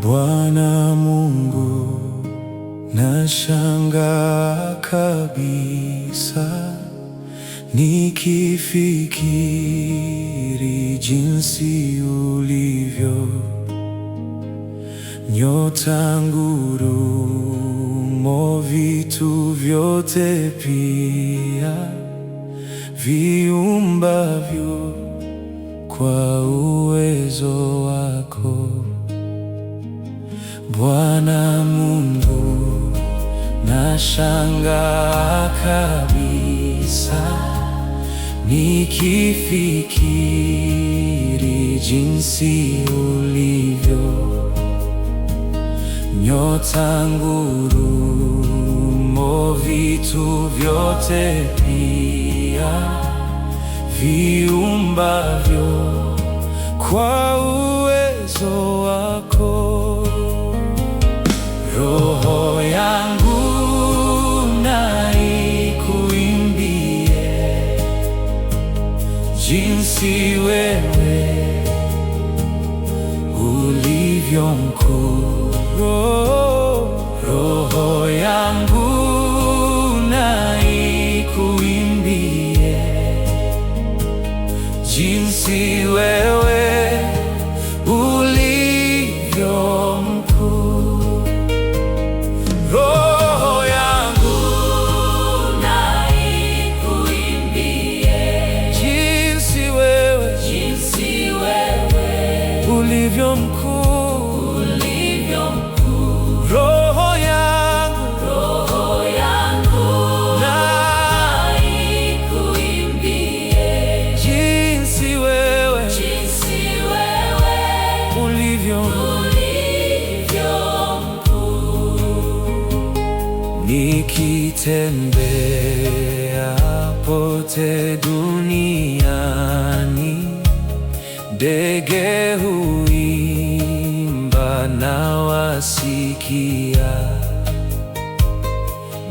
Bwana Mungu, nashangaa kabisa nikifikiri jinsi ulivyo, nyota, ngurumo, vitu vyote pia viumbavyo kwa uwezo wako. Bwana Mungu, nashangaa kabisa nikifikiri jinsi ulivyo, nyota, ngurumo, vitu vyote pia viumbavyo kwa uwezo wako. Roho yangu na ikuimbie jinsi wewe ulivyo mkuu. Roho yangu na ikuimbie jinsi wewe ulivyo mkuu. Roho yangu na ikuimbie jinsi wewe ulivyo mkuu. Roho yangu na ikuimbie jinsi wewe ulivyo nikitembea pote duniani, ndege huimba na wasikia,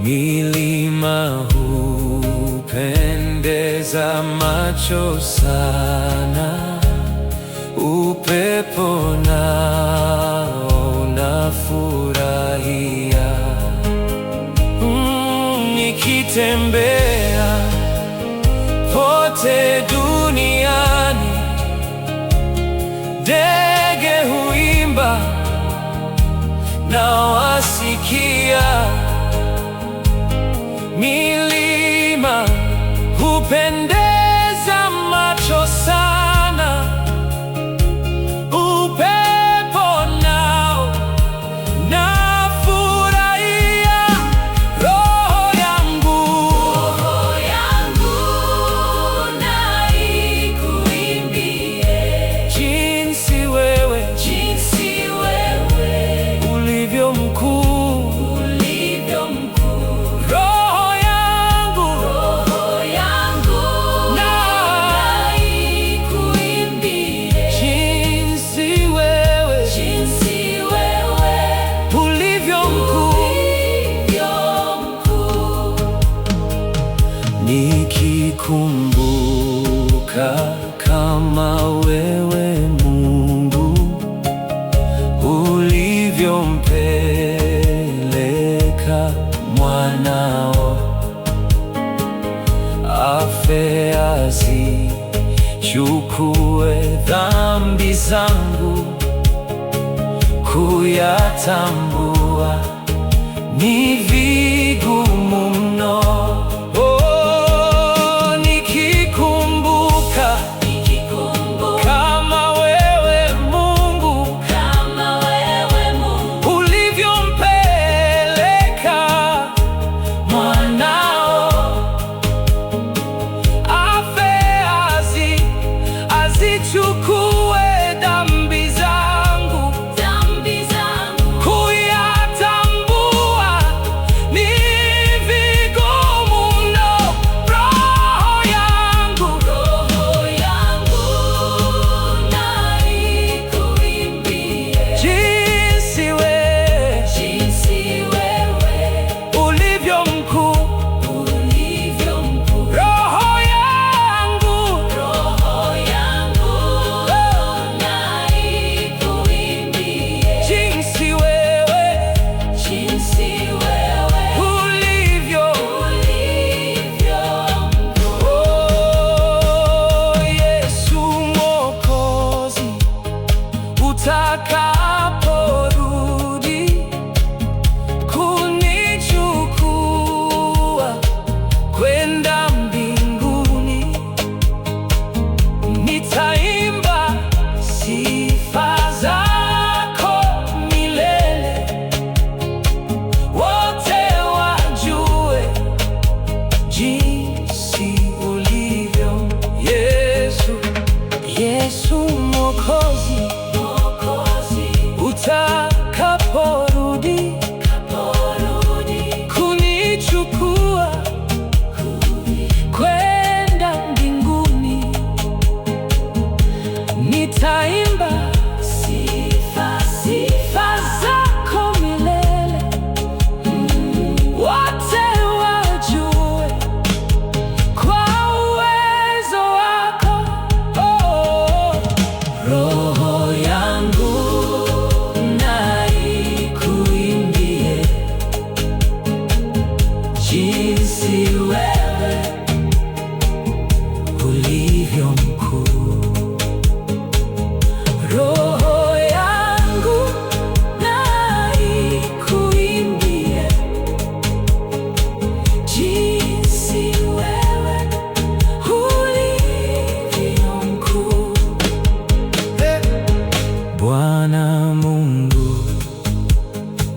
milima hupendeza macho sana, upepo nao unafurahia. Nikitembea pote duniani, ndege huimba na wasikia, milima hupendeza macho sana, upepo nao nafurahia. Roho yangu na ikuimbie jinsi wewe ulivyo mkuu. Roho yangu na ikuimbie jinsi wewe ulivyo mkuu. Nikikumbuka kama wewe Mungu ulivyompeleka mwanao afe azichukue dhambi zangu, kuyatambua ni vigumu mno. Nikikumbuka kama wewe Mungu ulivyompeleka mwanao afe azichukue dhambi zangu, kuyatambua ni vigumu utakaporudi kunichukua kwenda mbinguni, nitaimba sifa zako milele, wote wajue jinsi ulivyo. Yesu Mwokozi, utakaporudi kunichukua kwenda mbinguni, nitaimba sifa zako milele, wote wajue kwa uwezo wako. Roho yangu na ikuimbie jinsi wewe ulivyo mkuu. Roho yangu na ikuimbie jinsi wewe ulivyo mkuu. Bwana Mungu,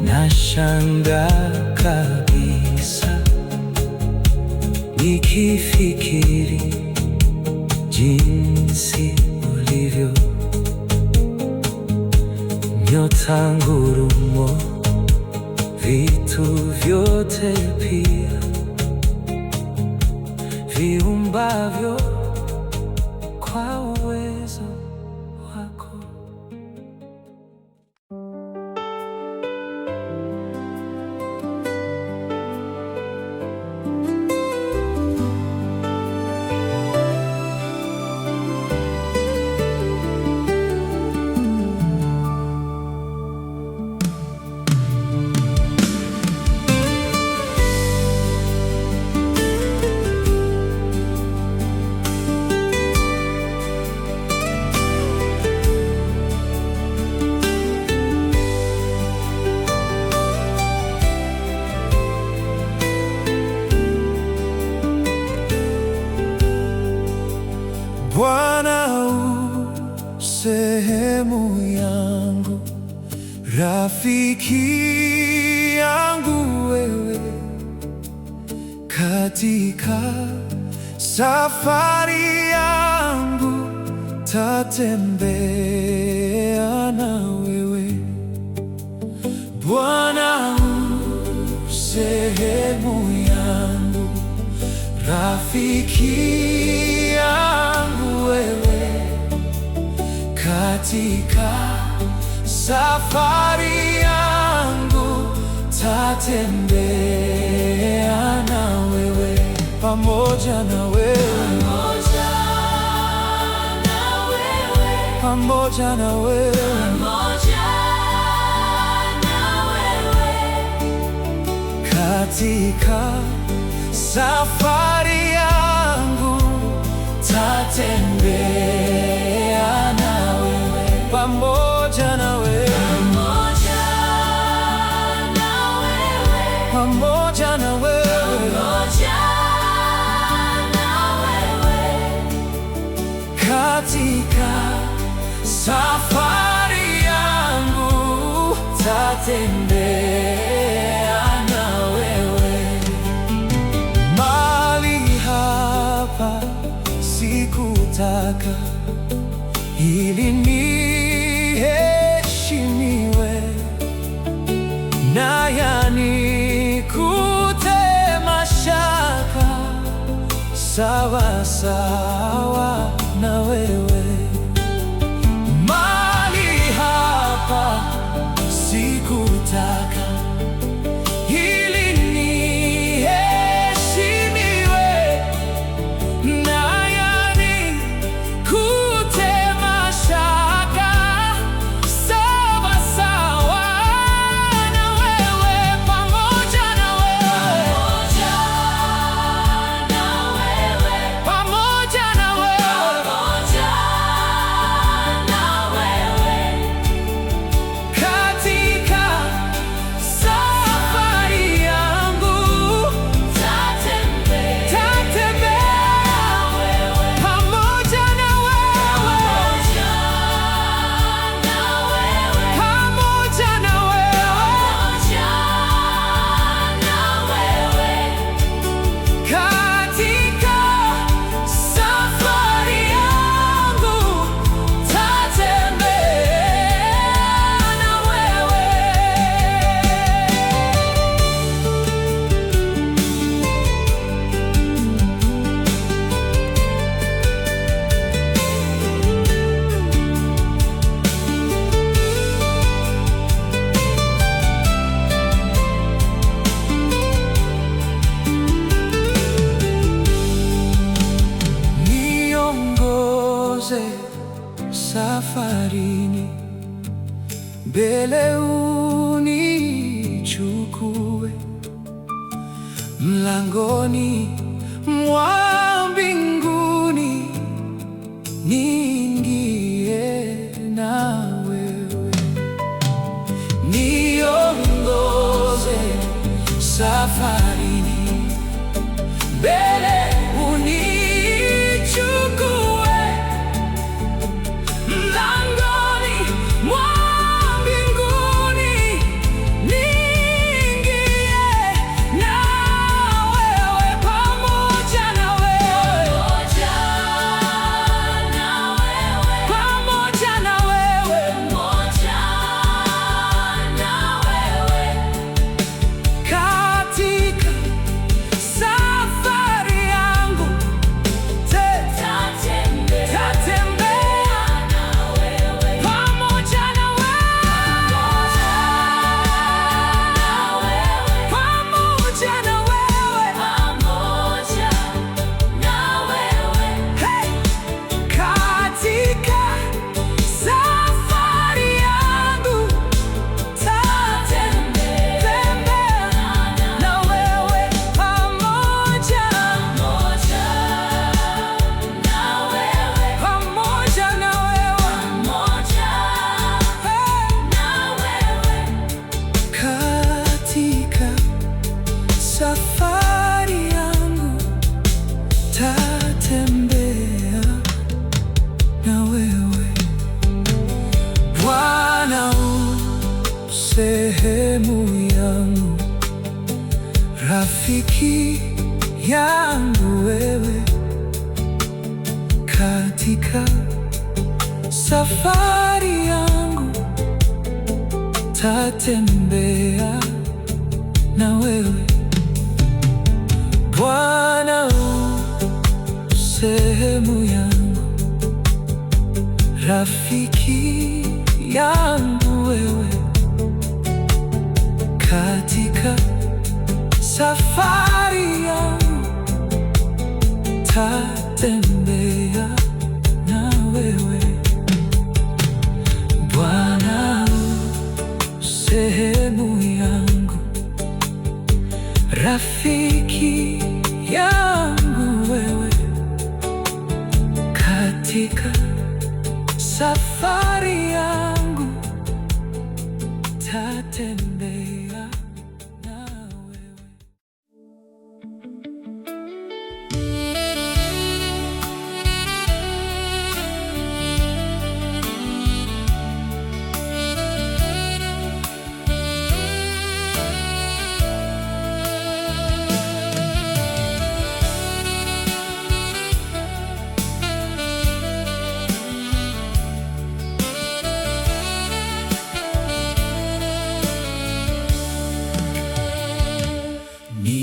nashangaa kabisa nikifikiri jinsi ulivyo. Nyota, ngurumo, vitu vyote pia viumbavyo kwa uwezo wako. Bwana u sehemu yangu, rafiki yangu wewe, katika safari yangu tatembea na wewe. Bwana u sehemu yangu, rafiki yangu wewe, katika safari yangu tatembea na wewe, pamoja na wewe, pamoja na wewe, katika safari yangu tatembea na wewe, pamoja na wewe, pamoja na wewe, katika safari yangu tatembea na wewe. Mahali hapa sikutaka ili niheshimiwe, na yanikute mashaka sawa sawa na wewe. Mahali hapa sikutaka ili niheshimiwe, na yanikute mashaka sawa sawa na wewe, pamoja na wewe, pamoja na wewe, pamoja na wewe. mbele unichukue, mlangoni mwa mbinguni niingie na wewe, niongoze safarini, mbele unichukue, mlangoni mwa mbinguni niingie na wewe, pamoja na wewe, pamoja na wewe, katika safari yangu tatembea pamoja na wewe, pamoja na wewe, hey! Katika safari yangu tatembea na wewe, pamoja na wewe, katika safari yangu tatembea na wewe. Bwana u sehemu yangu, rafiki yangu wewe, katika safari yangu tatembea na wewe. Bwana u sehemu yangu, rafiki yangu wewe, katika safari yangu tatembea na wewe. Bwana u sehemu yangu, rafiki yangu wewe, katika safari yangu tatembea na wewe.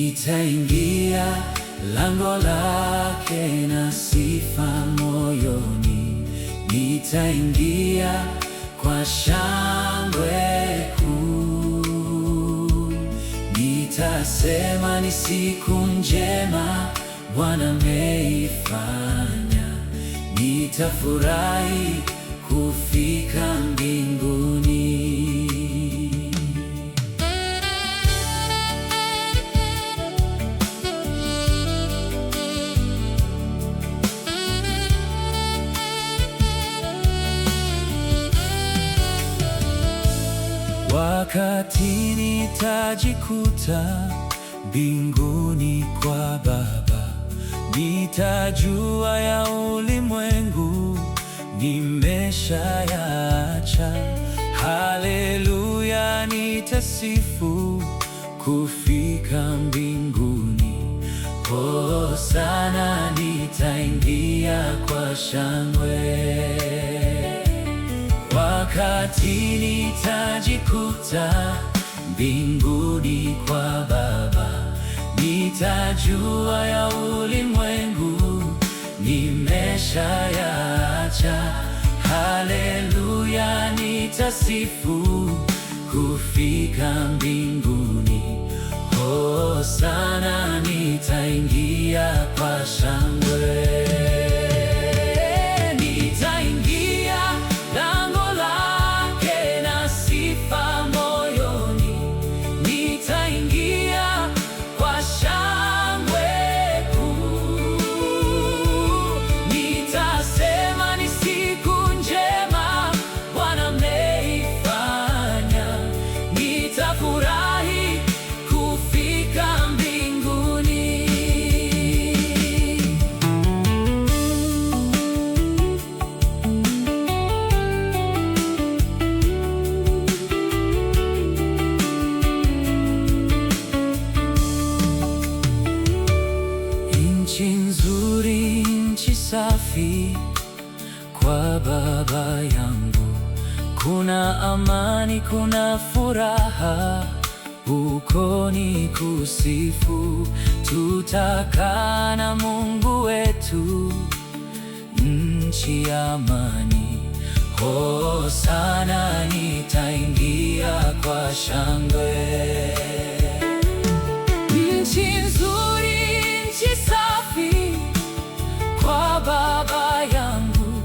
Nitaingia lango lake na sifa moyoni, nitaingia kwa shangwe kuu. Nitasema ni siku njema Bwana ameifanya, nitafurahi kufika mbinguni. Wakati nitajikuta mbinguni kwa Baba, nitajua ya ulimwengu nimeshayaacha. Haleluya, nitasifu kufika mbinguni. Hosana, nitaingia kwa shangwe. Wakati nitajikuta mbinguni kwa Baba, nitajua ya ulimwengu nimeshayaacha. Haleluya, nitasifu kufika mbinguni. Hosana, nitaingia kwa shangwe. Nitaingia lango lake na sifa kuna amani, kuna furaha, huko ni kusifu. Tutakaa na Mungu wetu, nchi ya amani. Hosana, nitaingia kwa shangwe. Nchi nzuri, nchi safi, kwa Baba yangu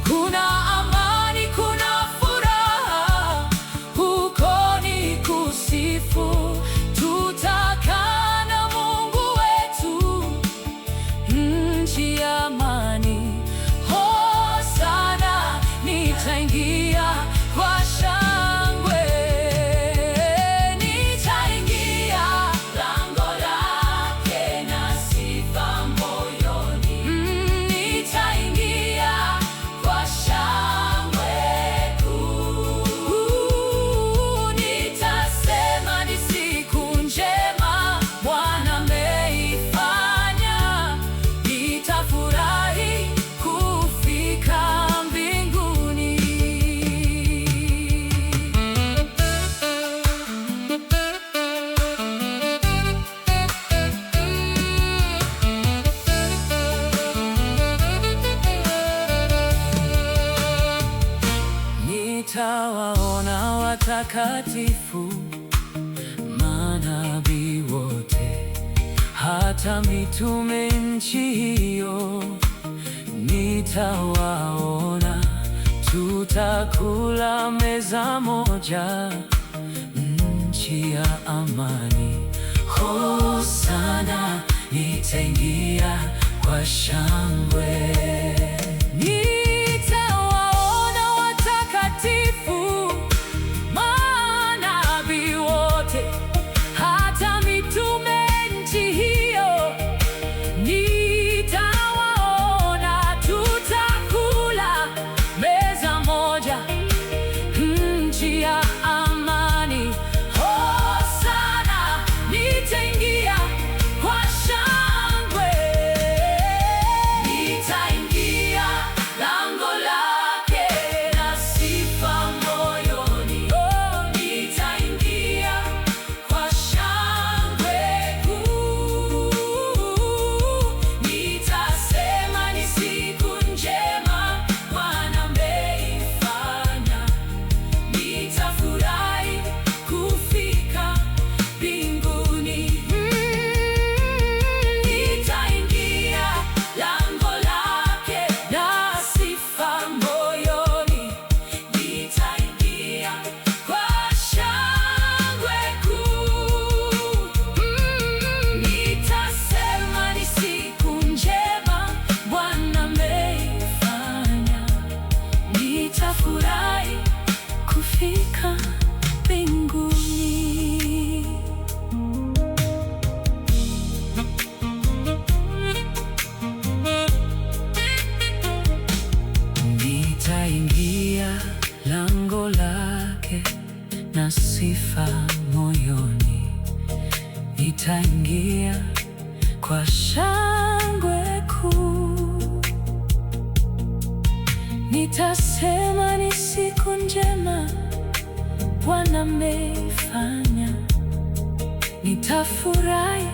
kuna amani, kuna furaha, huko ni kusifu. Tutakaa na Mungu wetu, nchi ya amani. Hosana, nitaingia kwa shangwe. Nitaingia lango lake na sifa moyoni. Nitaingia kwa shangwe kuu. Nitasema ni siku njema Bwana ameifanya. Nitafurahi kufika mbinguni. Nitawaona watakatifu, manabii wote, hata mitume nchi hiyo. Nitawaona, tutakula meza moja, nchi ya amani. Hosana, nitaingia kwa shangwe. Nitawaona watakatifu, manabii wote, hata mitume nchi hiyo. Nitawaona, tutakula meza moja, nchi ya amani. Hosana, nitaingia kwa shangwe. Nitaingia lango lake na sifa moyoni. Nitaingia kwa shangwe kuu. Nitasema ni siku njema Bwana ameifanya. Nitafurahi kufika mbinguni. Nitaingia lango lake na sifa moyoni. Nitaingia kwa shangwe kuu. Nitasema ni siku njema Bwana ameifanya. Nitafurahi kufika mbinguni. Nitaingia lango lake na sifa moyoni. Nitaingia kwa shangwe kuu. Nitasema ni siku njema Bwana ameifanya. Nitafurahi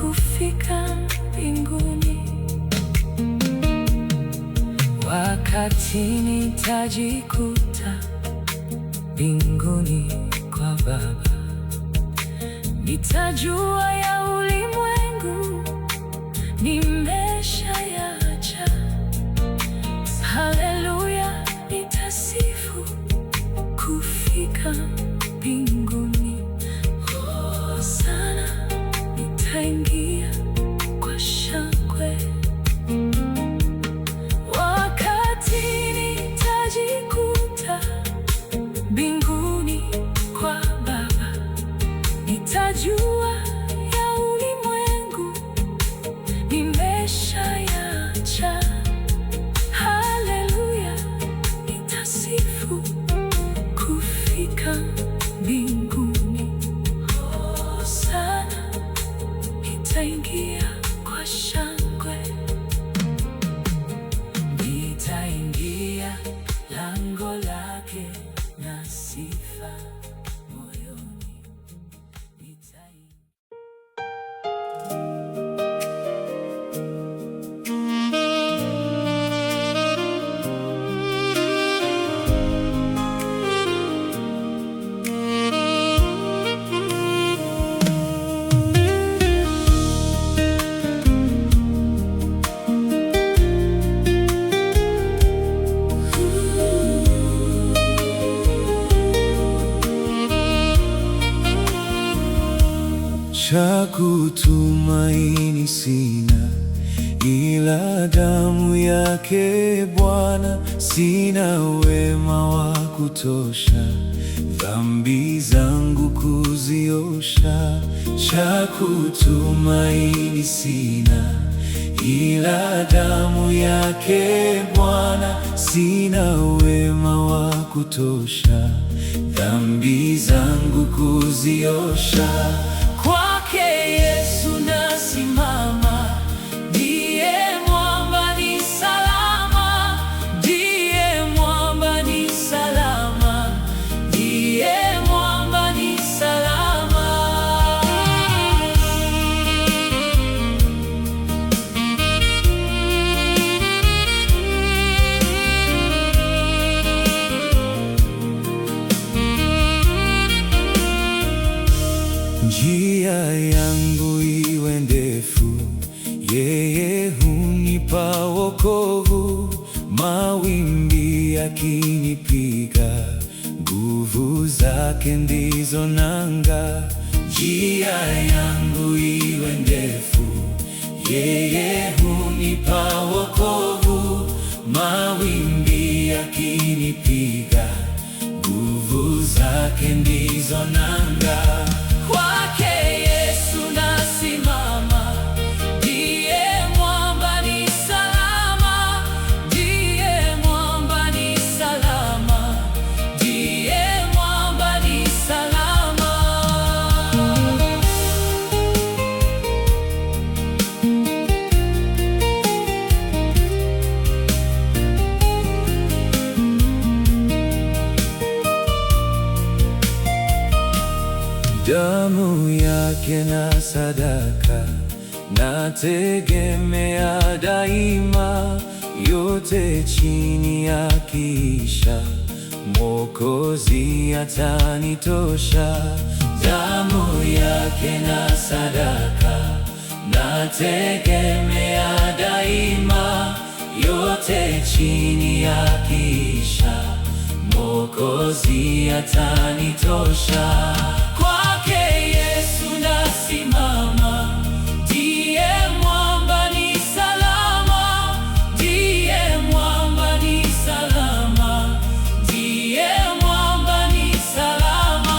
kufika mbinguni. Wakati nitajikuta mbinguni kwa Baba, nitajua ya ulimwengu nimeshayacha. Haleluya, nitasifu kufika mbinguni. Hosana, nitaingia kwa shangwe. Wakati nitajikuta mbinguni kwa Baba, nitajua ya ulimwengu nimeshayacha. Haleluya, nitasifu kufika mbinguni. Hosana, nitaingia kwa shangwe. Nitaingia lango lake cha kutumaini sina, ila damu yake Bwana. Sina wema wa kutosha dhambi zangu kuziosha. Cha kutumaini sina, ila damu yake Bwana. Sina wema wa kutosha dhambi zangu kuziosha. Kwake Yesu nasimama, ndiye mwamba ni salama, ndiye mwamba ni salama, ndiye mwamba ni salama. Njia yangu iwe ndefu, yeye hunipa wokovu. Mawimbi yakinipiga, nguvu zake ndizo nanga. Njia yangu iwe ndefu, yeye hunipa wokovu. Mawimbi yakinipiga, nguvu zake ndizo nanga. Kwake Yesu nasimama, ndiye mwamba ni salama, ndiye mwamba ni salama, ndiye mwamba ni salama. Damu yake na sadaka nategemea daima, yote chini yakiisha, Mwokozi atanitosha. Damu yake na sadaka nategemea daima, yote chini yakiisha, Mwokozi atanitosha. Kwake Yesu nasimama, ndiye mwamba ni salama, ndiye mwamba ni salama, ndiye mwamba ni salama.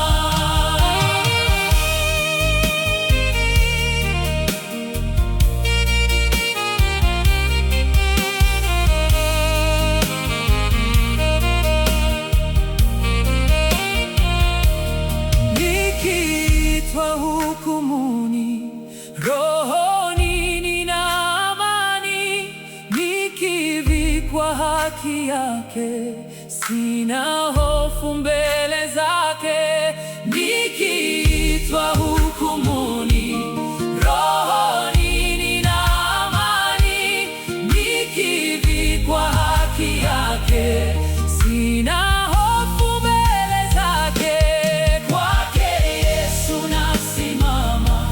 Nikiitwa hukumuni, rohoni nina amani. Nikivikwa haki yake, sina hofu mbele zake. Nikiitwa hukumuni, rohoni nina amani. Nikivikwa haki yake, sina hofu mbele zake. Kwake Yesu nasimama,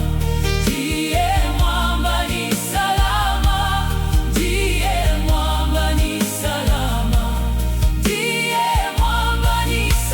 ndiye mwamba ni salama, ndiye mwamba ni salama, ndiye mwamba ni salama.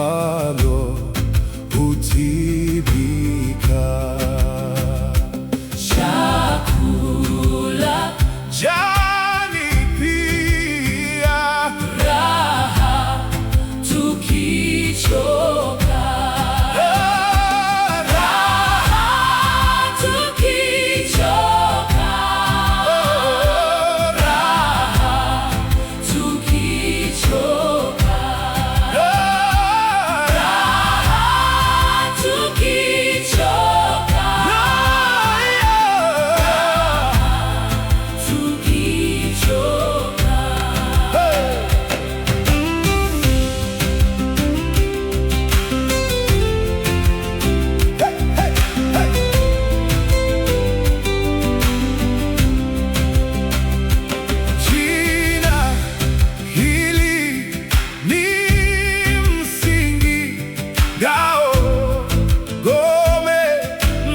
kwalo hutibika. Chakula, jani pia, raha tukichoka, raha tukichoka, raha tukichoka, raha tukichoka, jina hili ni msingi, ngao, ngome,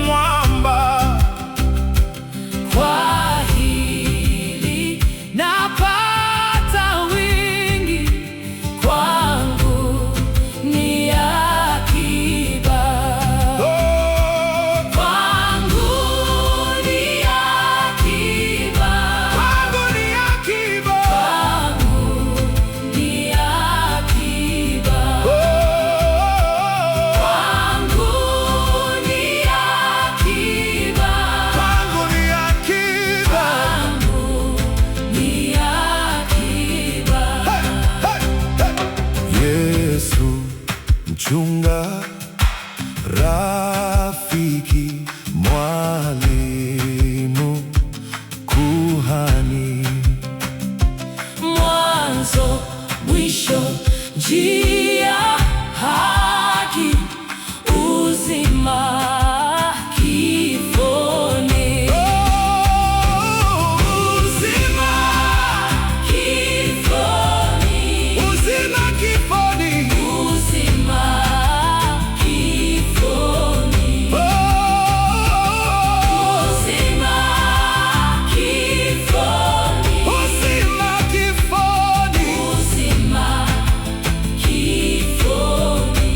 mwamba. kwa hili napata wingi, kwangu ni akiba, kwangu ni akiba, Kwangu ni akiba. kwangu ni akiba, kwangu ni akiba, Kwangu ni akiba. kwangu ni akiba. Yesu mchunga, rafiki, mwalimu, kuhani, Mwanzo, mwisho, njia, haki, uzima, kifoni, uzima, kifoni, uzima kifoni, uzima, kifoni, uzima, kifoni, uzima kifoni. uzima, kifoni.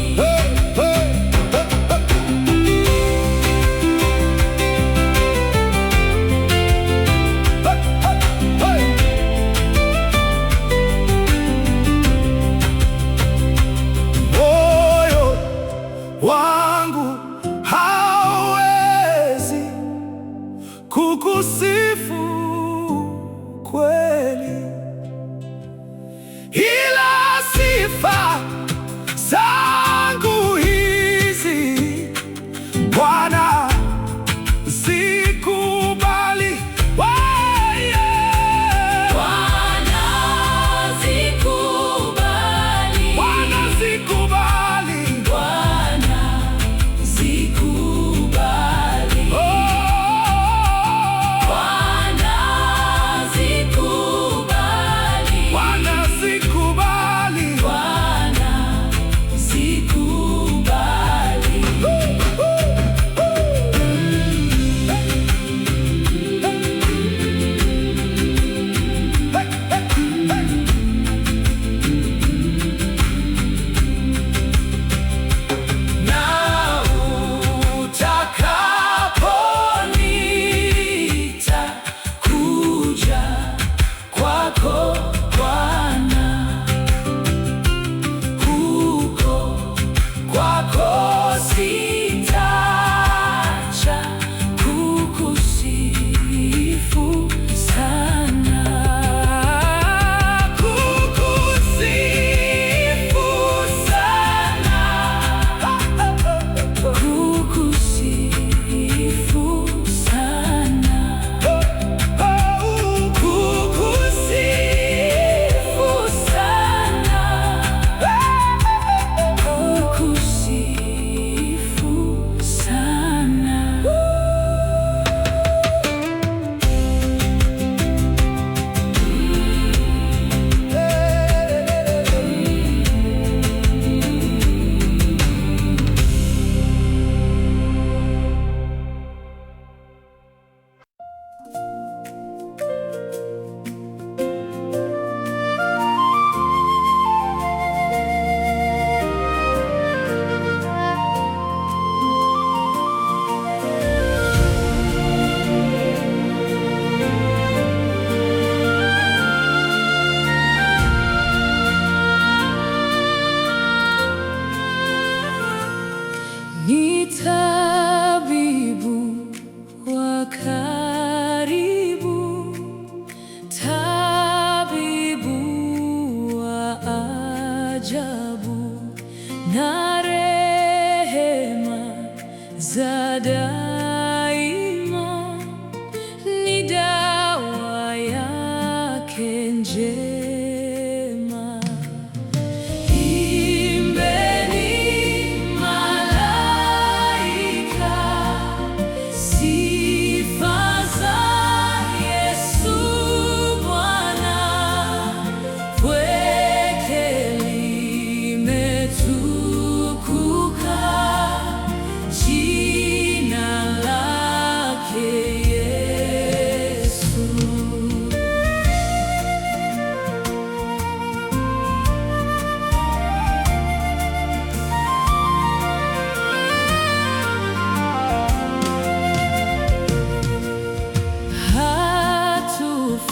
Moyo wangu hauwezi kukusifu kweli, ila sifa zangu hizi Bwana zikubali. Bwana zikubali, Bwana zikubali. Bwana zikubali, Oh, Bwana tabibu wa karibu, tabibu wa ajabu, na rehema za daima ni dawa yake njema.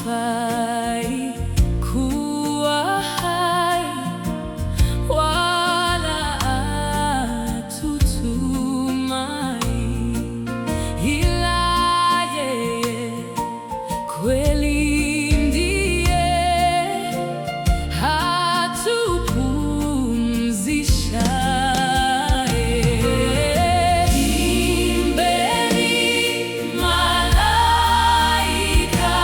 Hatufai kuwa hai wala hatutumai, ila yeye kweli ndiye hatupumzishaye. Imbeni malaika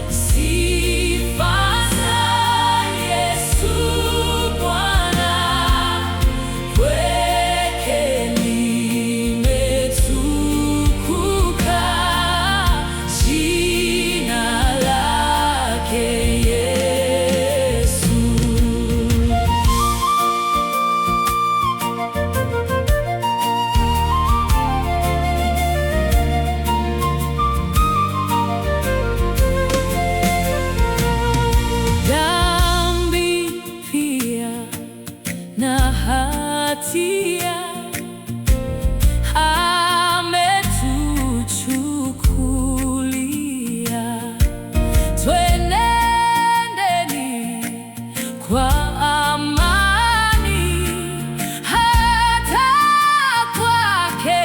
sifa za Yesu Bwana, kwake limetukuka jina lake Yesu. Dhambi pia na hatia ametuchukulia. Twenendeni kwa amani hata kwake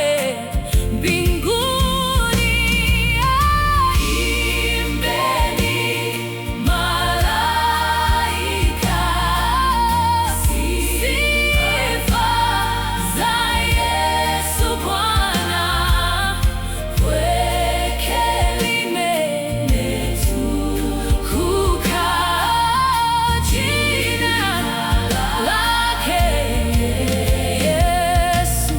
mbinguni. Imbeni malaika sifa za Yesu Bwana, kwake limetukuka jina lake Yesu.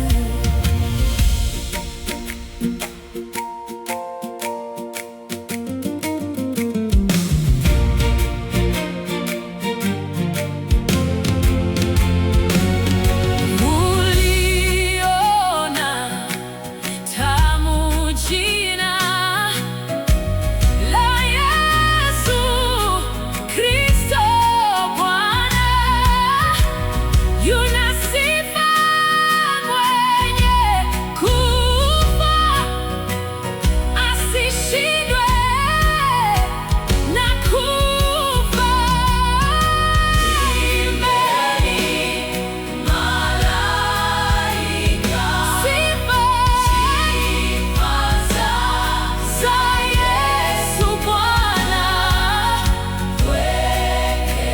Uliona tamu jina la Yesu Kristo Bwana, yuna sifa mwenye kufa asishindwe na kufa. Imbeni malaika sifa za Yesu Bwana, kwake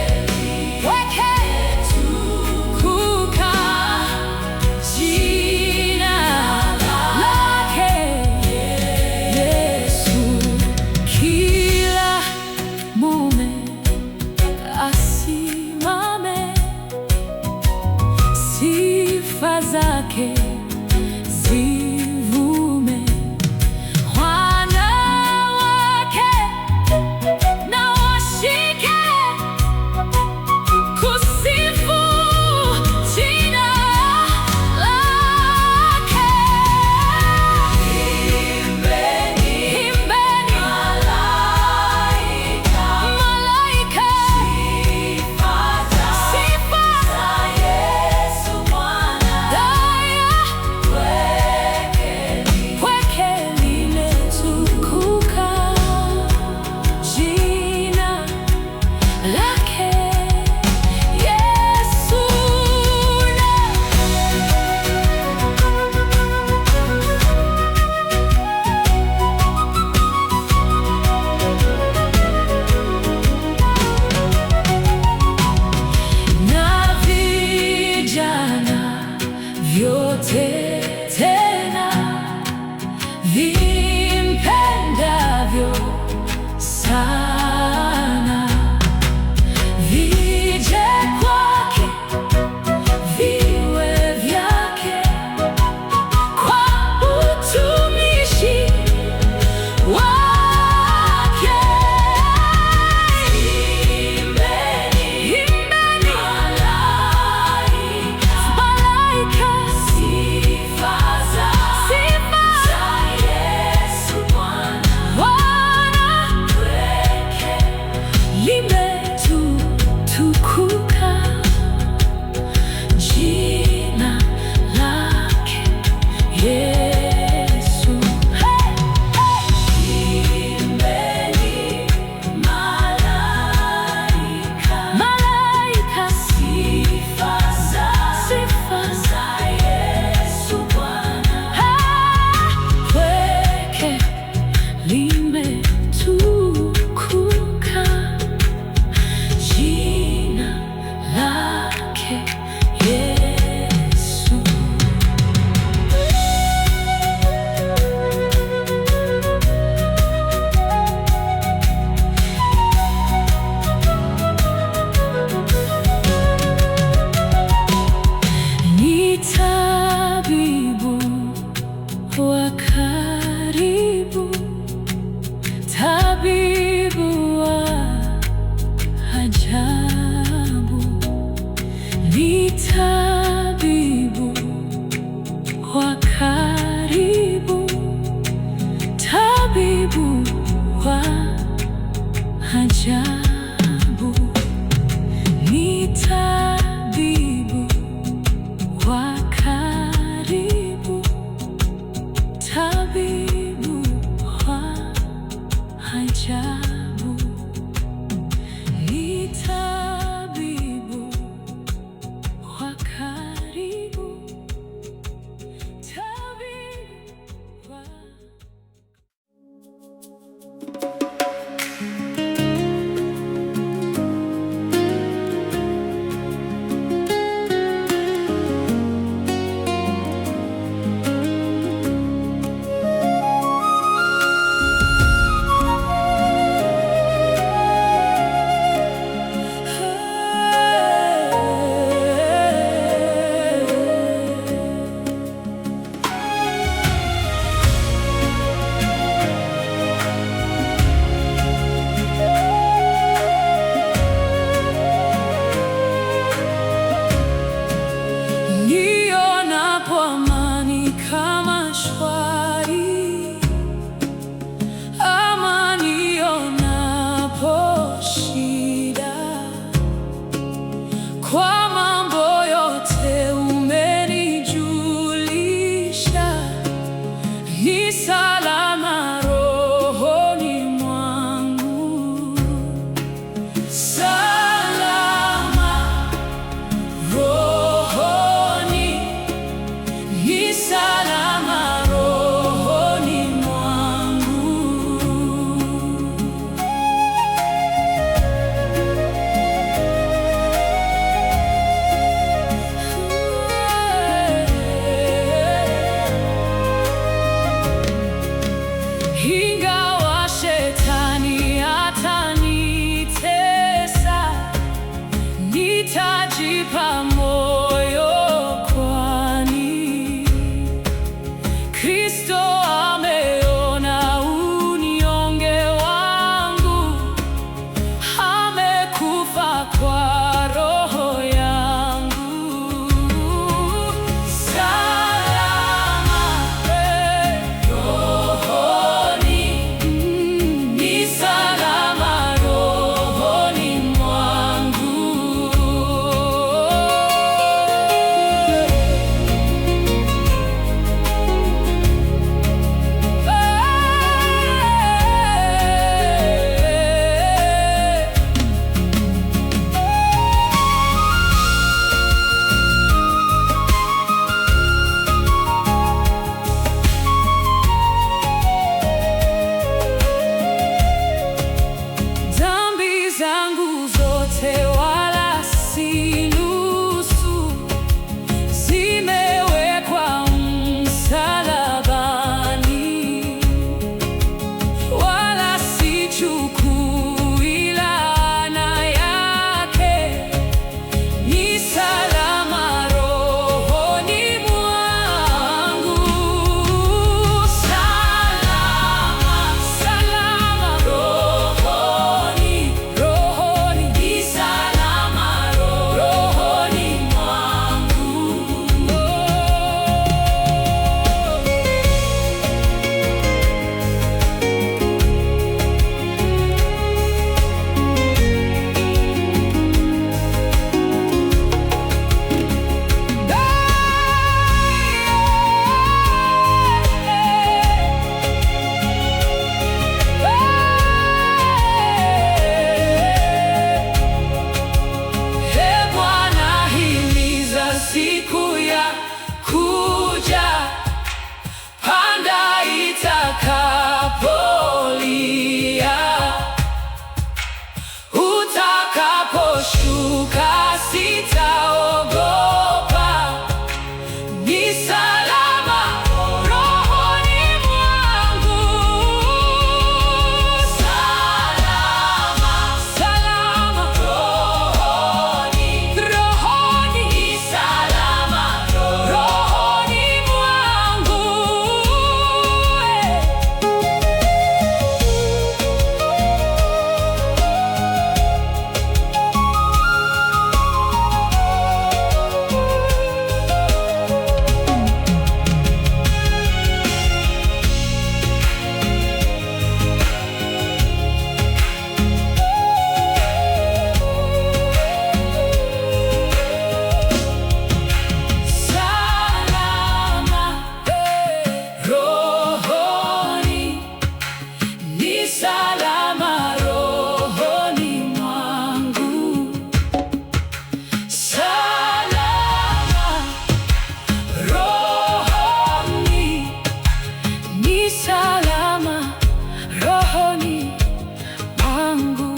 limetukuka jina lake Yesu. Kila mume asimame, sifa zake zivume. Wanawake na washike kusifu jina lake. Imbeni malaika sifa za Yesu Bwana, kwake vyote tena vimpendavyo sana, vije kwake, viwe vyake kwa utumishi wake. Imbeni, imbeni, malaika, sifa siku ya kuja, panda itakapolia, utakaposhuka sitaogopa, ni salama rohoni mwangu. Salama, salama rohoni, rohoni, ni salama rohoni mwangu. Salama rohoni, ni salama rohoni mwangu. Salama rohoni, ni salama rohoni mwangu.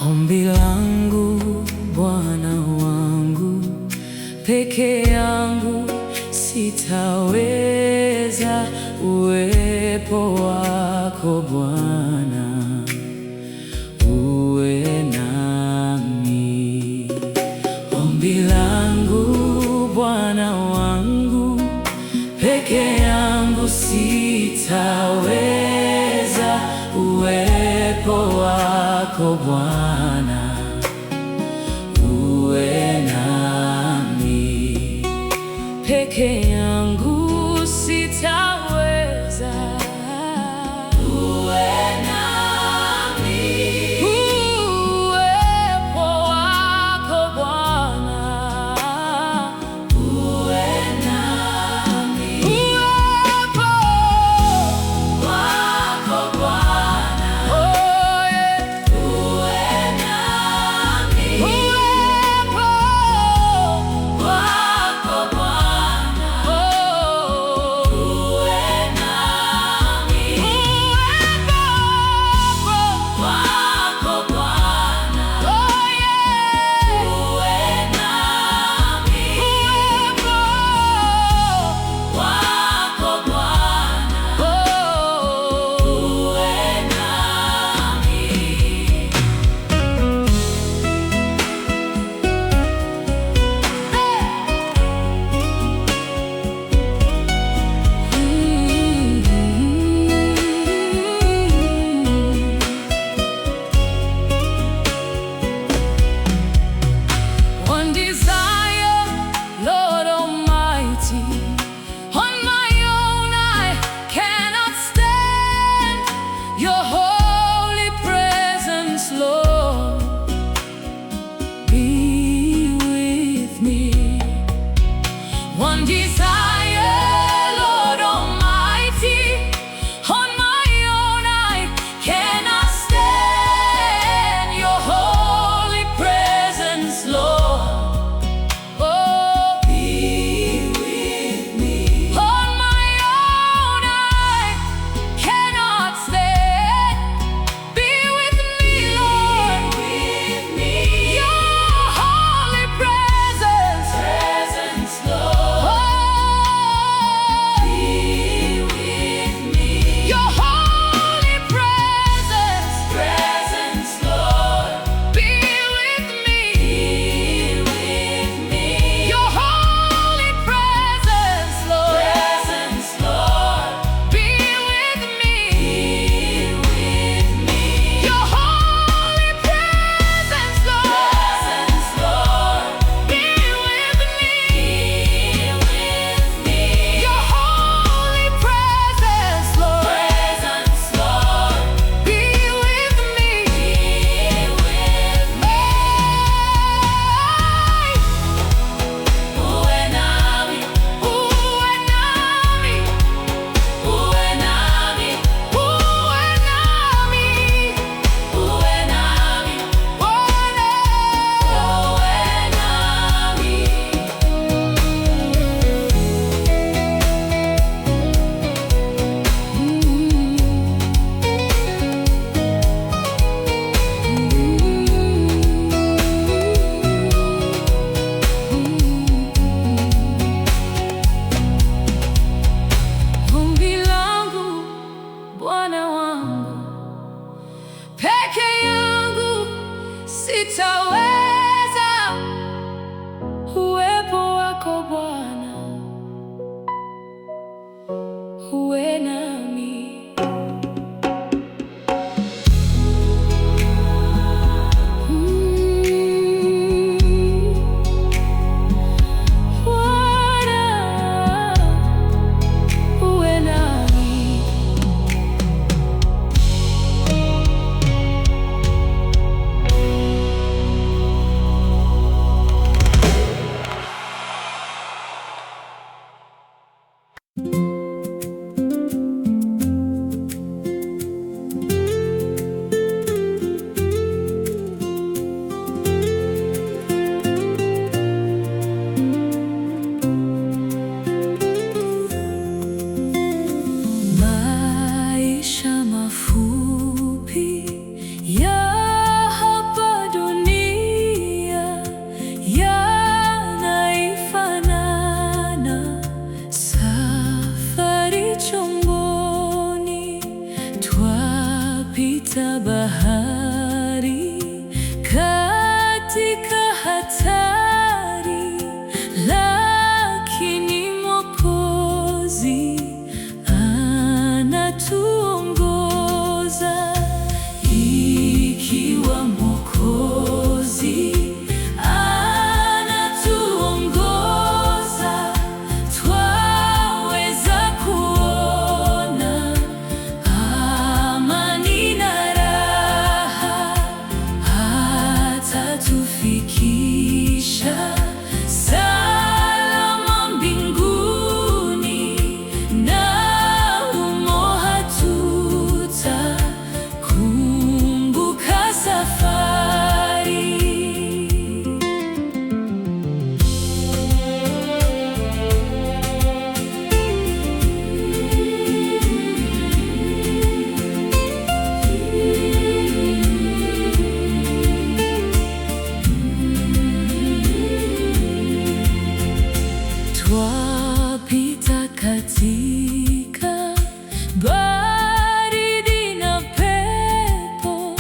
Ombi langu Bwana wangu, peke yangu sitaweza, uwepo wako Bwana uwe nami. Ombi langu Bwana wangu, peke yangu sitaweza, uwepo wako Bwana uwe nami. Peke yangu sitaweza, uwe nami. Uwepo wako Bwana uwe nami. Uwepo wako Bwana uwe nami. sitaweza. Uwepo wako Bwana uwe nami. Bahari katika hatari, lakini Mwokozi anatuongoza. Ikiwa Mwokozi anatuongoza, twaweza kuona amani na tufikisha salama mbinguni, na humo hatutakumbuka safari. Twapita katika baridi na pepo,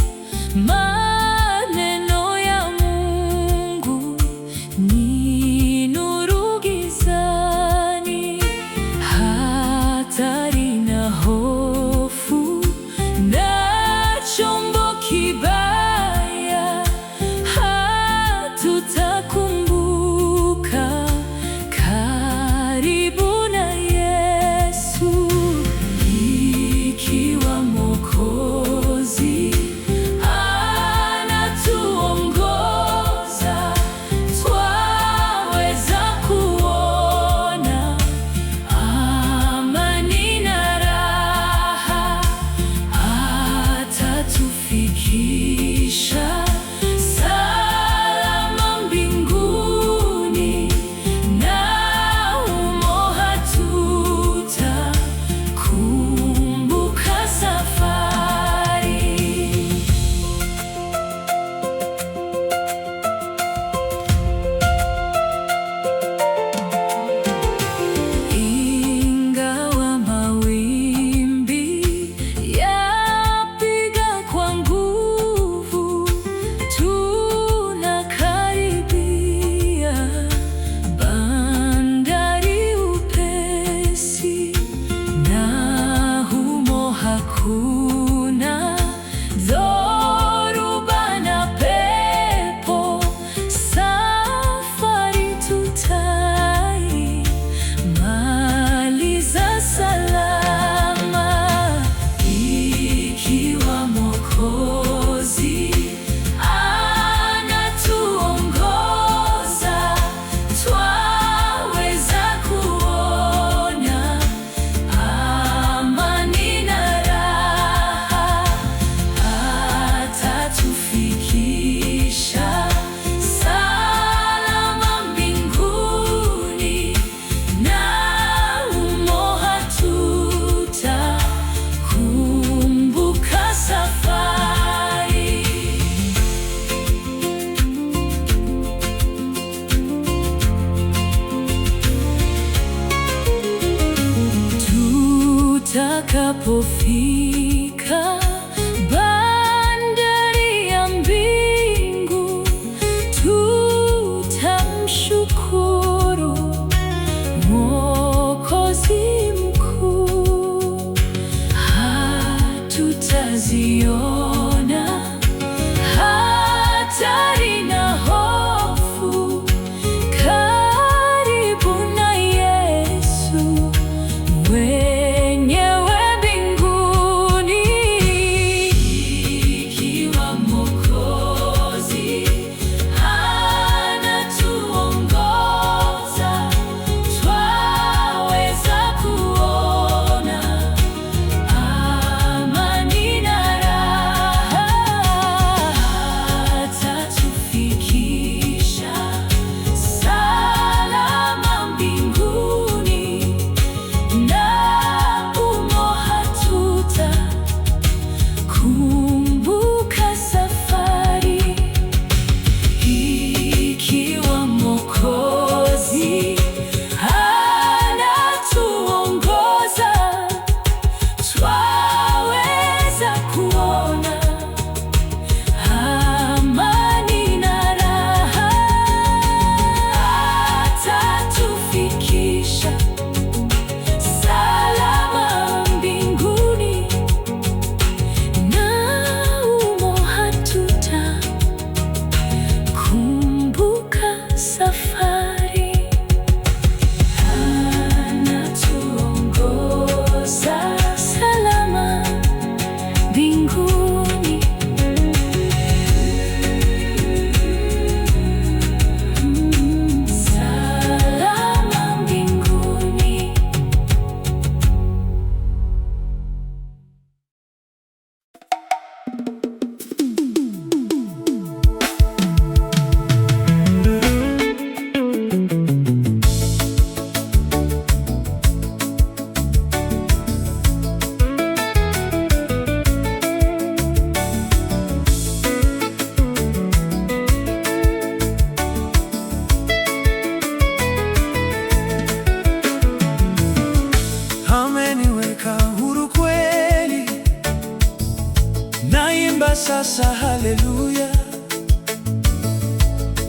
maneno ya Mungu ni nuru gizani. Hatari na hofu na chombo kibaya hatutakumbuka. Karibu na Yesu. Ikiwa Mwokozi anatuongoza, twaweza kuona amani na raha. Atatufikisha salama mbinguni, na humo hatutakumbuka safari. Ingawa mawimbi yapiga kwa nguvu, tunakaribia bandari upesi, na humo hakuna dhoruba na pepo. Safari tutaimaliza salama. Ikiwa Mwokozi anatuongoza, twaweza kuona amani na raha. Atatufikisha salama mbinguni, na humo hatutakumbuka safari. Tutakapofika bandari ya mbingu,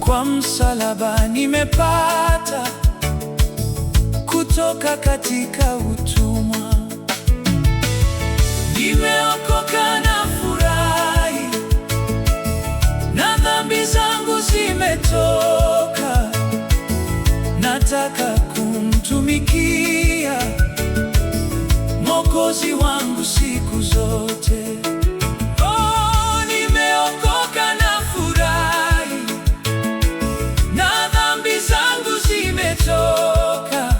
Kwa msalaba nimepata kutoka katika utumwa, nimeokoka na furahi, na dhambi zangu zimetoka. Nataka kumtumikia Mwokozi wangu siku zote. Oh, nimeokoka na furahi, na dhambi zangu zimetoka.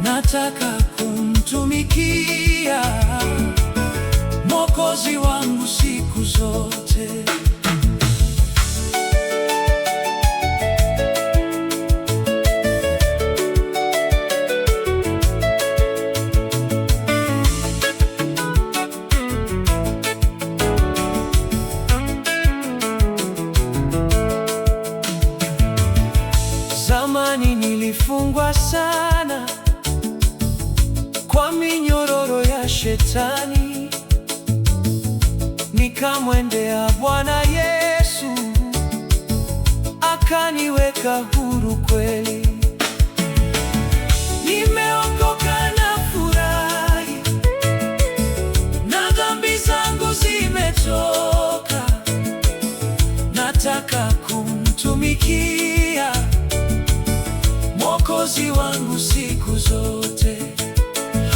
Nataka kumtumikia Mwokozi wangu siku zote. Zamani nilifungwa sana kwa minyororo ya Shetani, nikamwendea Bwana Yesu, akaniweka huru kweli. Nimeokoka na furahi, na dhambi zangu zimetoka. Nataka kumtumikia Mwokozi wangu siku zote.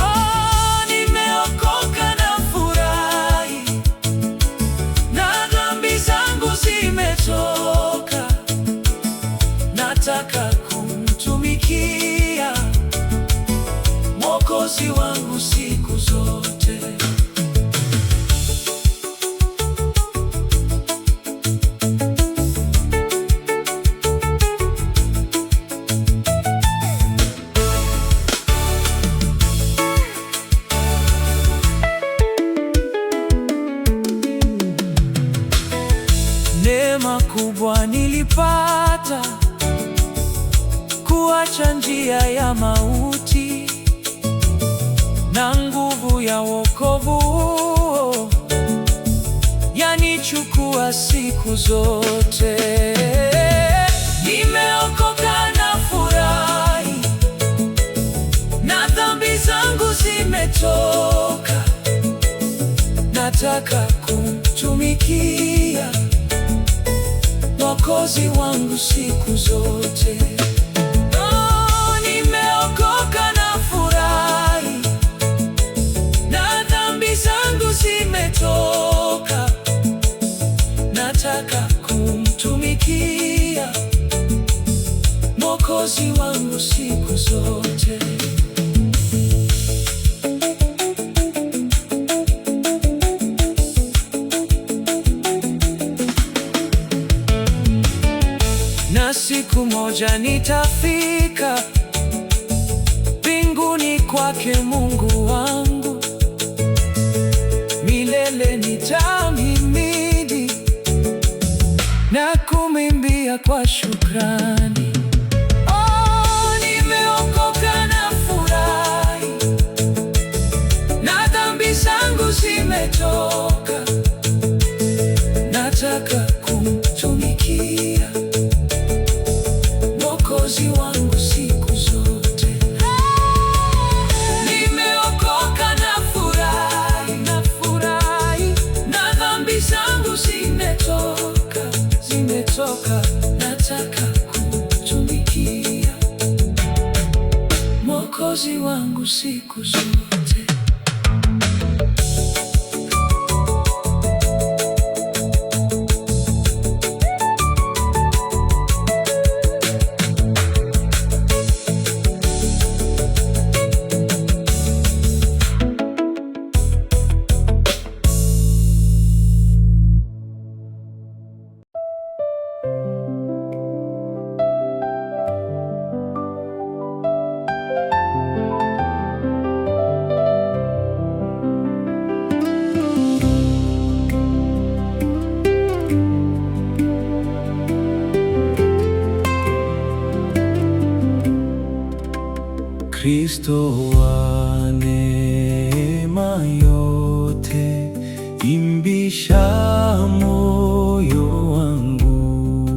Oh, nimeokoka na furahi, na dhambi zangu zimetoka. Nataka kumtumikia Mwokozi wangu siku zote. Neema kubwa nilipata kuacha njia ya mauti, na nguvu ya wokovu huo yanichukua siku zote. Nimeokoka na furahi, na dhambi zangu zimetoka. Nataka kumtumikia Mwokozi wangu siku zote. Oh, nimeokoka na furahi, na dhambi zangu zimetoka. Nataka kumtumikia Mwokozi wangu siku zote. Na siku moja nitafika mbinguni kwake Mungu wangu, milele nitamhimidi na kumwimbia kwa shukrani. Oh, nimeokoka na furahi, na dhambi zangu zimetoka. Nataka kumtumikia Mwokozi wangu siku zote. Nimeokoka na furahi, na dhambi zangu zimetoka. Nataka kumtumikia Mwokozi wangu siku zote. Kristo wa neema yote, imbisha moyo wangu,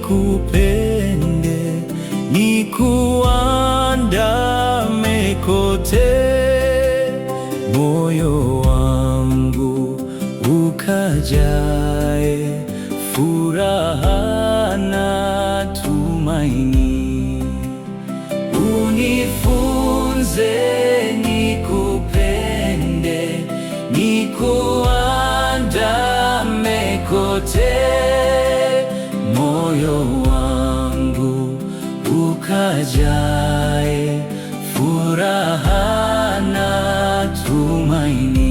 nikupende, nikuandame kote, moyo wangu ukajae furaha na tumaini. Unifunze nikupende, nikuandame kote, moyo wangu ukajae furaha na tumaini.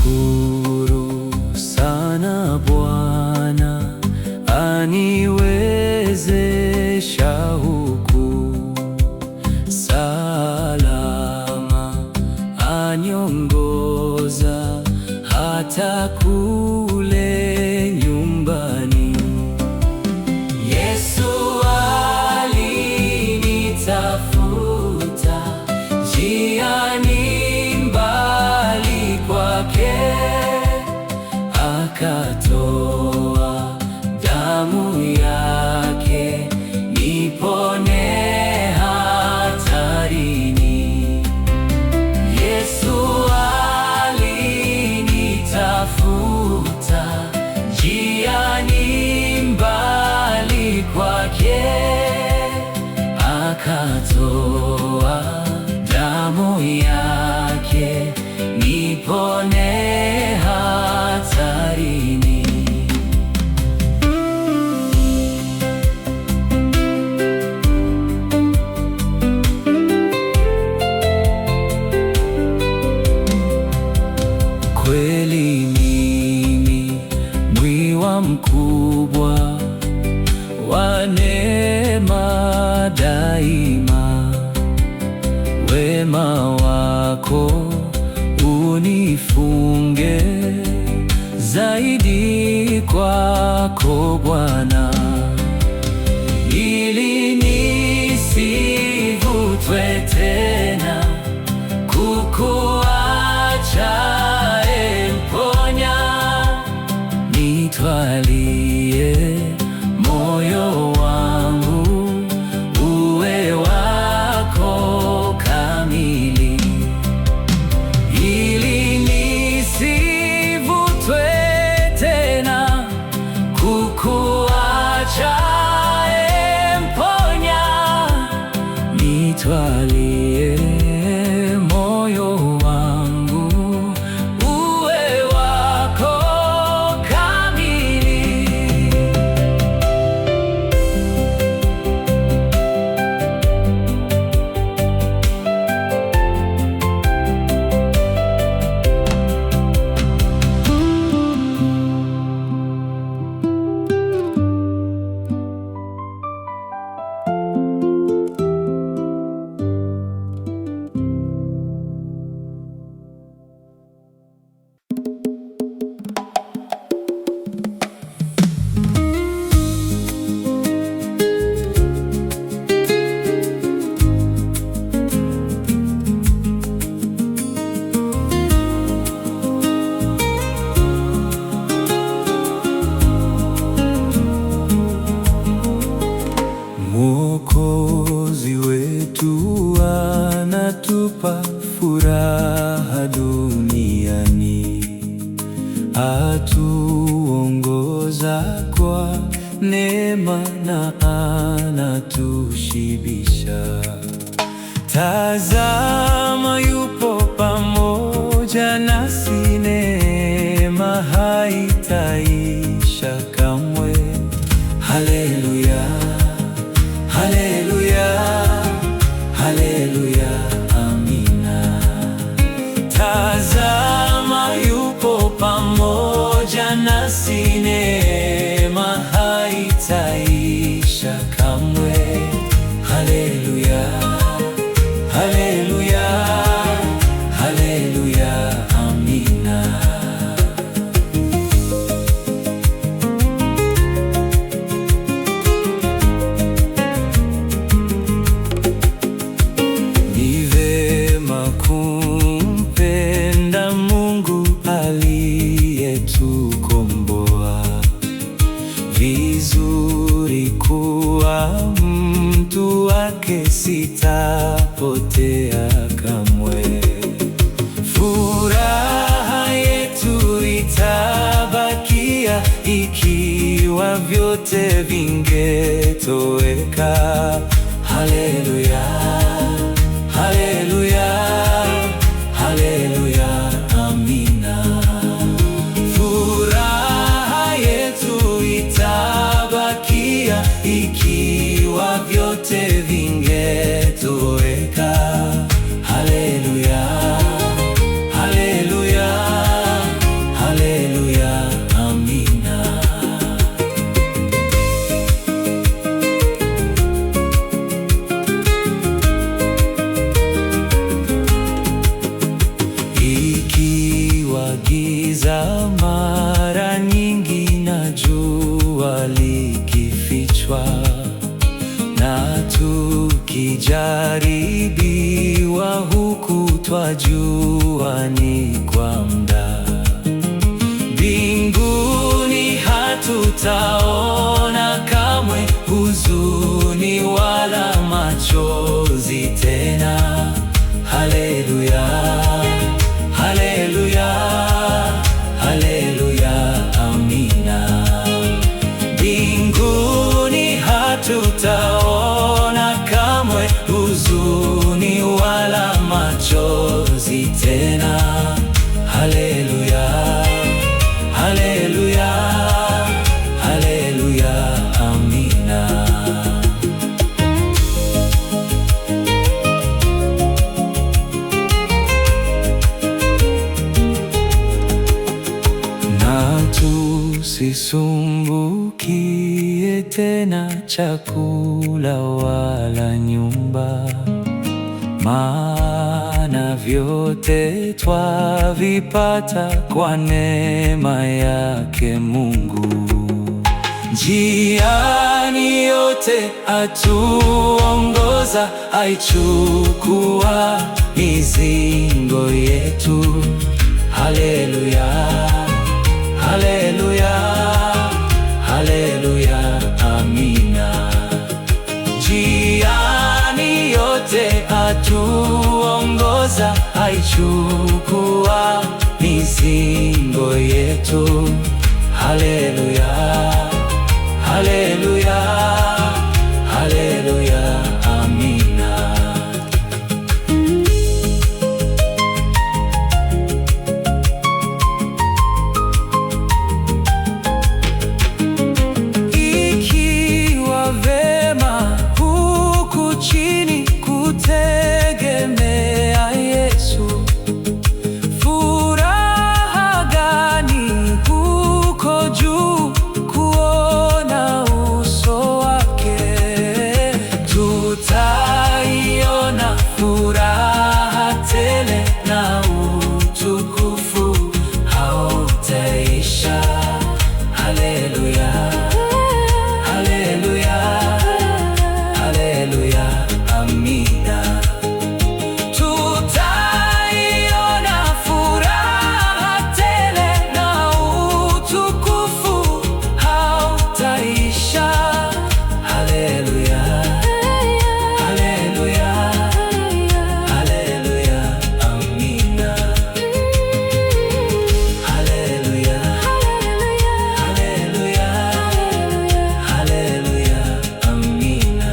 Namshukuru sana Bwana aniwezesha huku salama, aniongoza hata kule nyumbani. Yesu alinitafuta njiani, akatoa damu yake nipone hatarini. Yesu alinitafuta njiani, mbali kwake, akatoa damu yake nipone hatarini. Kweli mimi mwiwa mkubwa wa neema daima, wema wako unifunge zaidi kwako Bwana, ili nisivutwe tena kukuacha, mponya, nitwalie moyo wangu uwe wako kamili, ili nisivutwe tena kukuacha, mponya, nitwalie moyo wangu uwe wako kamili. Mwokozi wetu anatupa furaha duniani, atuongoza kwa neema na anatushibisha. Tazama, yupo pamoja nasi, neema haitaisha kamwe. Haleluya, haleluya, haleluya, amina. Tazama, yupo pamoja nasi, neema haitaisha kamwe. Haleluya, haleluya, kamwe. Furaha yetu itabakia ikiwa vyote vingetoweka. Haleluya, haleluya, haleluya, amina. Furaha yetu itabakia ikiwa vyote vingetoweka. Haleluya, haleluya, haleluya, amina. Ikiwa giza mara nyingi na jua likifichwa, na tukijaribiwa huku twajua ni kwa muda, mbinguni hatutaona kamwe huzuni wala machozi tena. Haleluya, haleluya, haleluya, amina. Mbinguni hatutaona kamwe huzuni wala machozi tena. Haleluya, haleluya, haleluya, amina. Na tusisumbukie tena chakula wala nyumba, maana vyote twavipata kwa neema yake Mungu. Njiani yote atuongoza, aichukua mizigo yetu. Haleluya, haleluya, haleluya, amina. Njiani yote atuongoza, aichukua mizigo yetu. Haleluya, haleluya, haleluya, amina. Ikiwa vema huku chini kutegemea Yesu, furaha gani huko juu kuona uso wake. Tutaiona furaha tele na utukufu hautaisha. Haleluya, haleluya, haleluya, amina. Tutaiona furaha tele na utukufu hautaisha. Haleluya, haleluya, haleluya, amina. Haleluya, haleluya, haleluya, amina.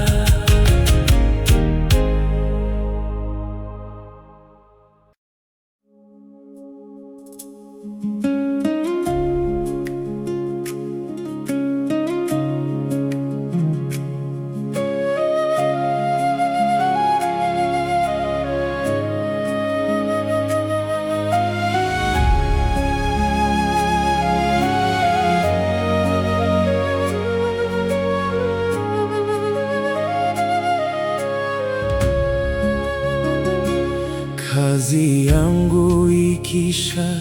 Kazi yangu ikisha,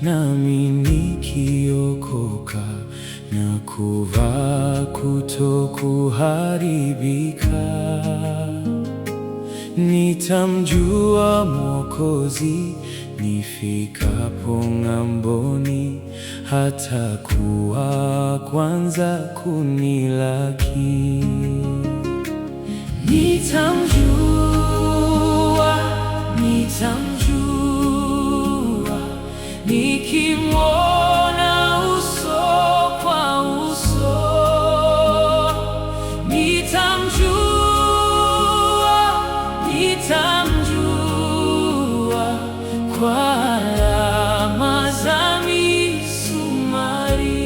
nami nikiokoka, na kuvaa kutokuharibika, nitamjua Mwokozi nifikapo ng'amboni, hatakuwa kwanza kunilaki. Nitamjua nitamjua, nikimwona uso kwa uso, nitamjua kwa alama za misumari.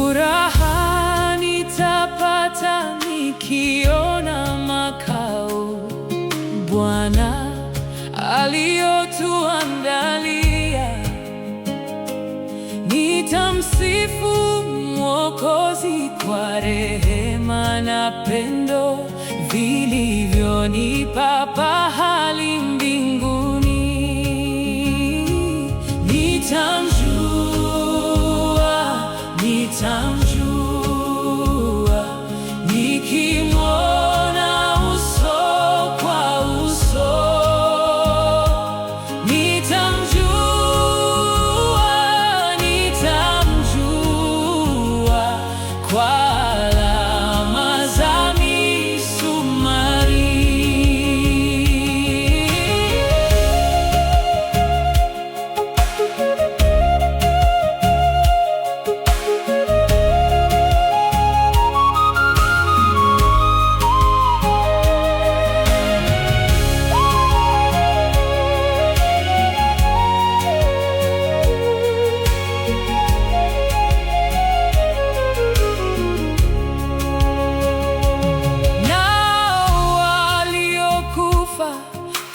Furaha nitapata nikiona makao Bwana aliyotuandalia. Nitamsifu Mwokozi kwa rehema na pendo vilivyonipa pahali mbinguni. Nitamjua, nikimwona uso kwa uso, nitamjua kwa alama za misumari.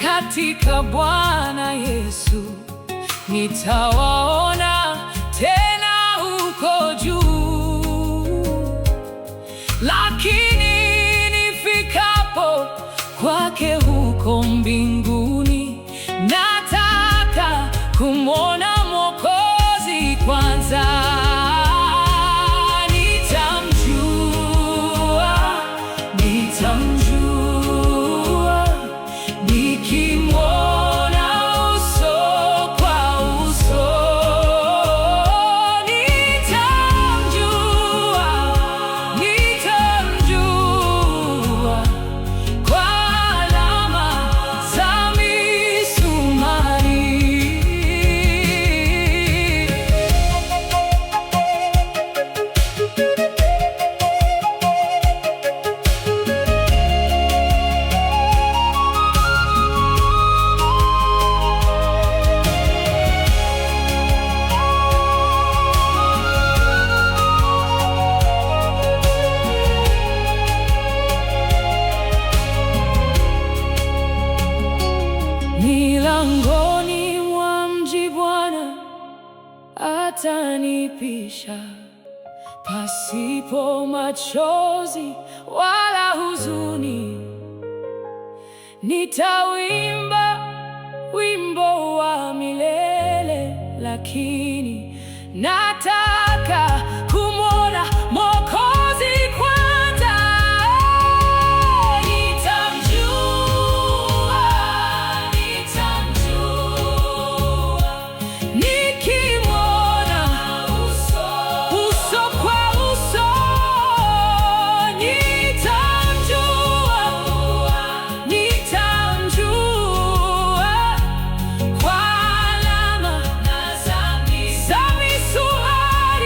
Katika Bwana Yesu nitawaona tena huko juu, lakini nifikapo kwake huko mbinguni, nataka kumwona Mwokozi kwanza. Nitamjua, nikimwona uso kwa uso, nitamjua kwa alama za misumari. Milangoni mwa mji Bwana atanipisha, pasipo machozi wala huzuni. Nitawimba wimbo wa milele, lakini nataka kumwona Mwokozi kwanza. Nikimwona uso kwa uso, nitamjua kwa alama za misumari.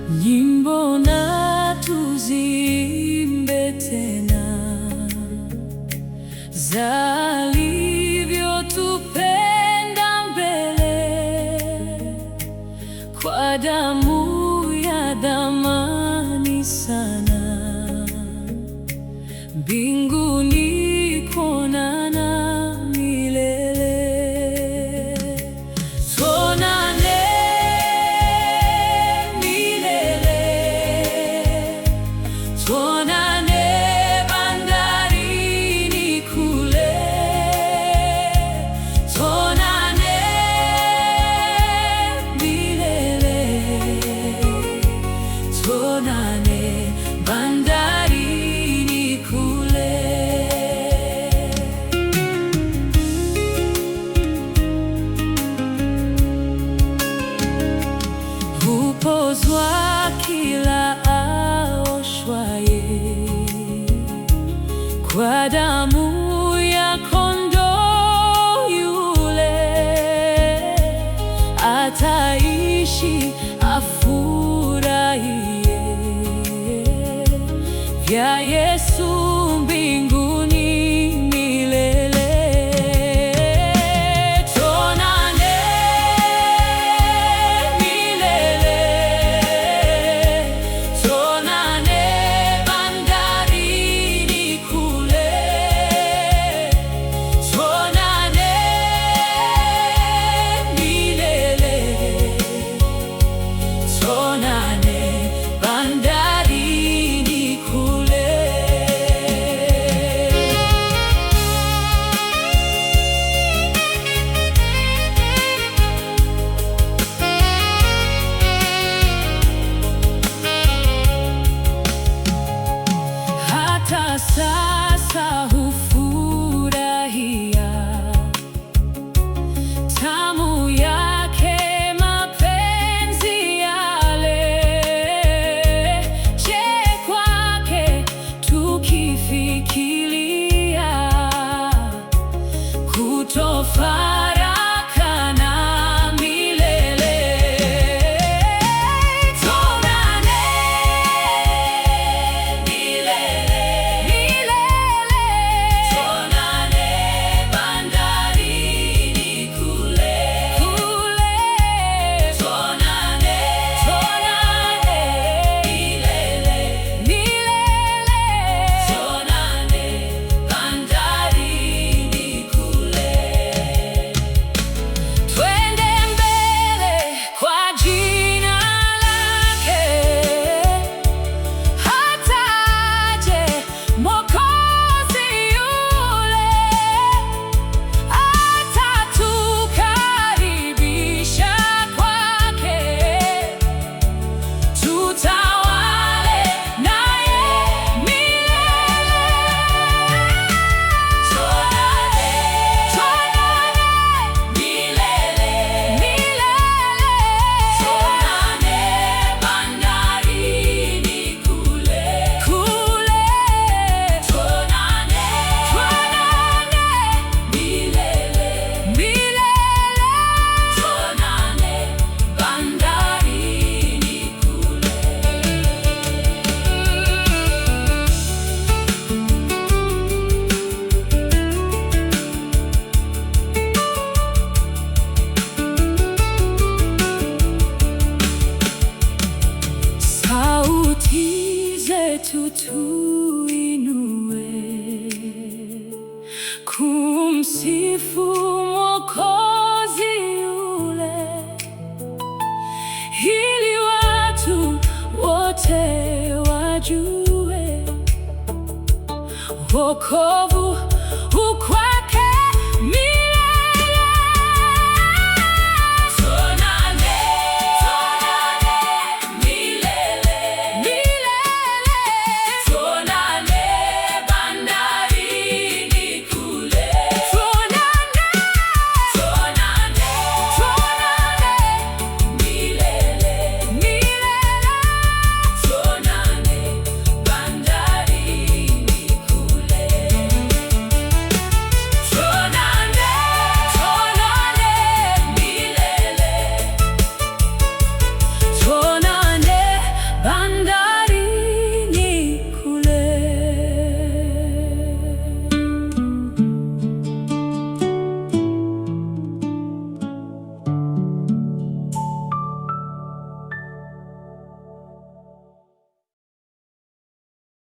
Nyimbo na tuziimbe tena za alivyotupenda mbele, kwa damu ya thamani sana, mbinguni kuonana milele. Tuonane milele, tuonane bandarini kule, tuonane milele, tuonane bandarini kule. Hupozwa kila aoshwaye kwa damu ya kondoo yule, ataishi afurahie vya Yesu mbinguni milele. Tuonane milele, tuonane bandarini kule, tuonane milele, tuonane bandarini kule. Hata sasa hufurahia tamu yake mapenzi yale. Je, kwake tukifikiria kutofarakana milele. Tuonane milele, tuonane bandarini kule, tuonane milele, tuonane bandarini kule. Twende mbele kwa jina lake, hata aje Mwokozi yule, atatukaribisha kwake, tutawale naye milele. Tuonane milele, tuonane bandarini kule, tuonane milele, tuonane bandarini kule. Sauti zetu tuinue kumsifu Mwokozi yule, ili watu wote wajue wokovu